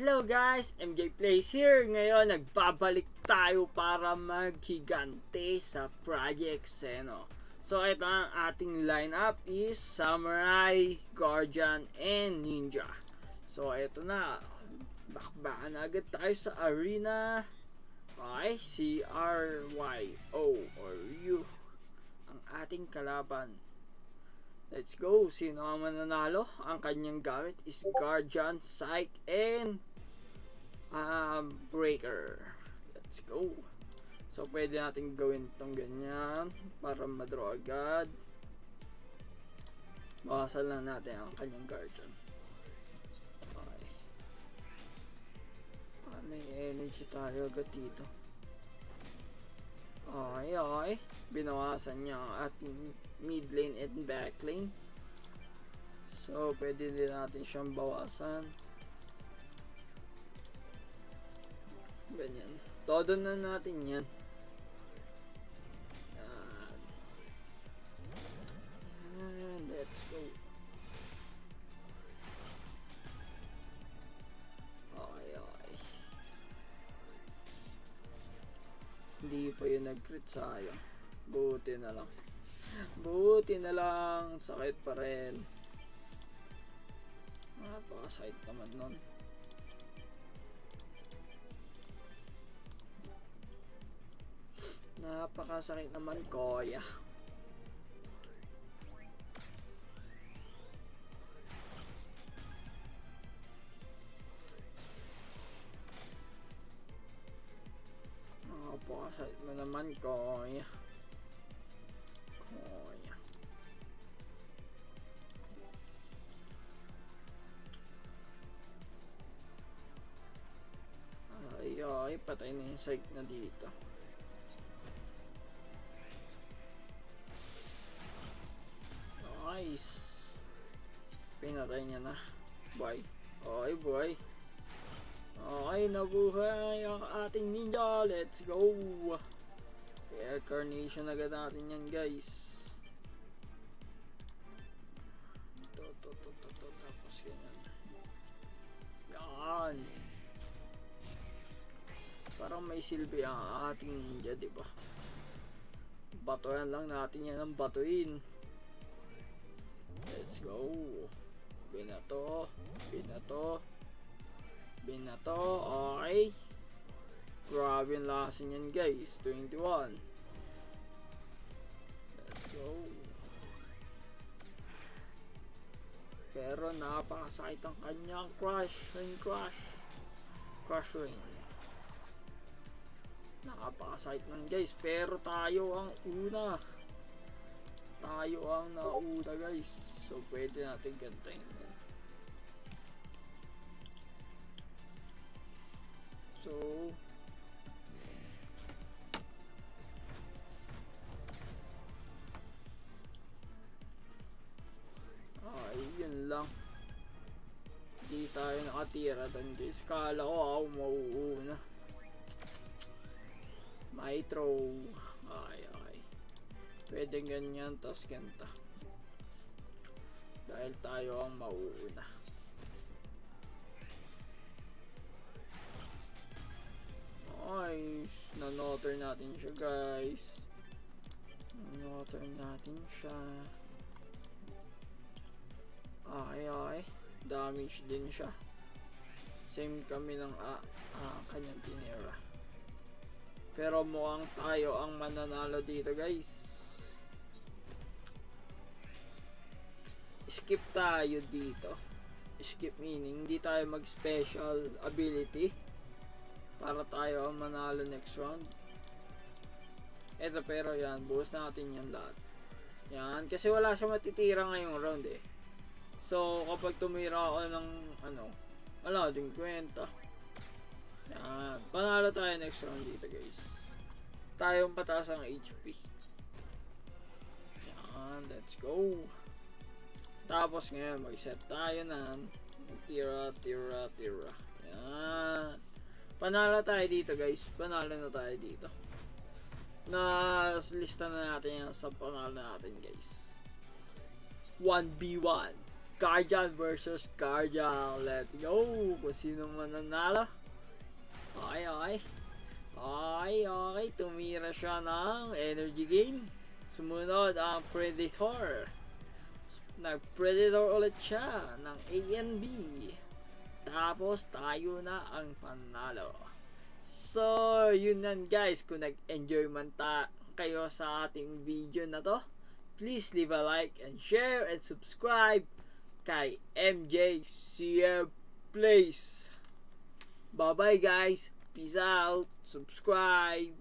Hello guys, MJ Plays here. Ngayon, nagbabalik tayo para maghigante sa Project Xeno. So, ito ang ating lineup is Samurai, Guardian, and Ninja. So, ito na. Bakbakan na agad tayo sa arena. Okay, CRYO or U ang ating kalaban. Let's go. Sino ang mananalo? Ang kanyang gamit is Guardian, Psych, and Breaker. Let's go. So, pwede natin gawin itong ganyan para madraw agad. Bawasan lang natin ang kanyang Guardian. Okay. May energy tayo agad dito. Okay. Binawasan niya ang ating mid lane and back lane. So, pwede din natin siyang bawasan. Ganyan. Todo na natin yan. And let's go. Okay. Hindi pa yun nag-crit, sayang. Buti na lang. Sakit pa rin. Napakasakit naman nun. Napakasakit naman, kuya. Napakasakit mo naman, kuya. Ay, patay na yung psych na dito. Nice. Pinatay niya na. Boy. Okay, boy. Okay, nabuhay ang ating ninja. Let's go. Air carnation agad natin yan, guys. Tapos ganyan. Yan. Parang may silbi ang ating ninja, diba? Batuhan lang natin yan ng batuin. Let's go. Binato. Okay. Grabe yung lasin yan, guys. 21. Let's go. Pero napakasakit ang kanyang crush ring. Napakasakit nun, guys. Pero tayo ang una. Tayo ang nauna, guys. So, pwede natin gantayin yan. So, yun lang. Hindi tayo nakatira doon, guys. Kala ko ako mauuna. May throw. Okay. Pwede ganyan, tas ganta. Dahil tayo ang mauuna. Nice. Nanotter natin siya, guys. Okay. Damage din siya. Same kami ng kanyang tinira. Pero mukhang tayo ang mananalo dito, guys. Skip tayo dito. Skip meaning hindi tayo mag special ability para tayo ang manalo next round. Eto, pero yan, buhos natin yan lahat. Yan, kasi wala siya matitira ngayong round eh. So kapag tumira ako ng wala din kwenta. Yan, panalo tayo next round dito, guys. Tayong pataas ang HP. Yan, let's go. Tapos ngayon, mag-set tayo ng tira. Yan. Panalo tayo dito, guys. Panalo na tayo dito. Lista na natin yan sa panalo natin, guys. 1v1. Guardian versus Guardian. Let's go! Kung sino man nanalo. Okay, okay. Okay. Tumira siya ng energy gain. Sumunod ang Predator. Nag-Predator ulit siya ng A and B. Tapos tayo na ang panalo. So, yun nan guys. Kung nag-enjoy man kayo sa ating video na to, please leave a like and share and subscribe kay MJCM Plays. Bye bye guys. Peace out. Subscribe.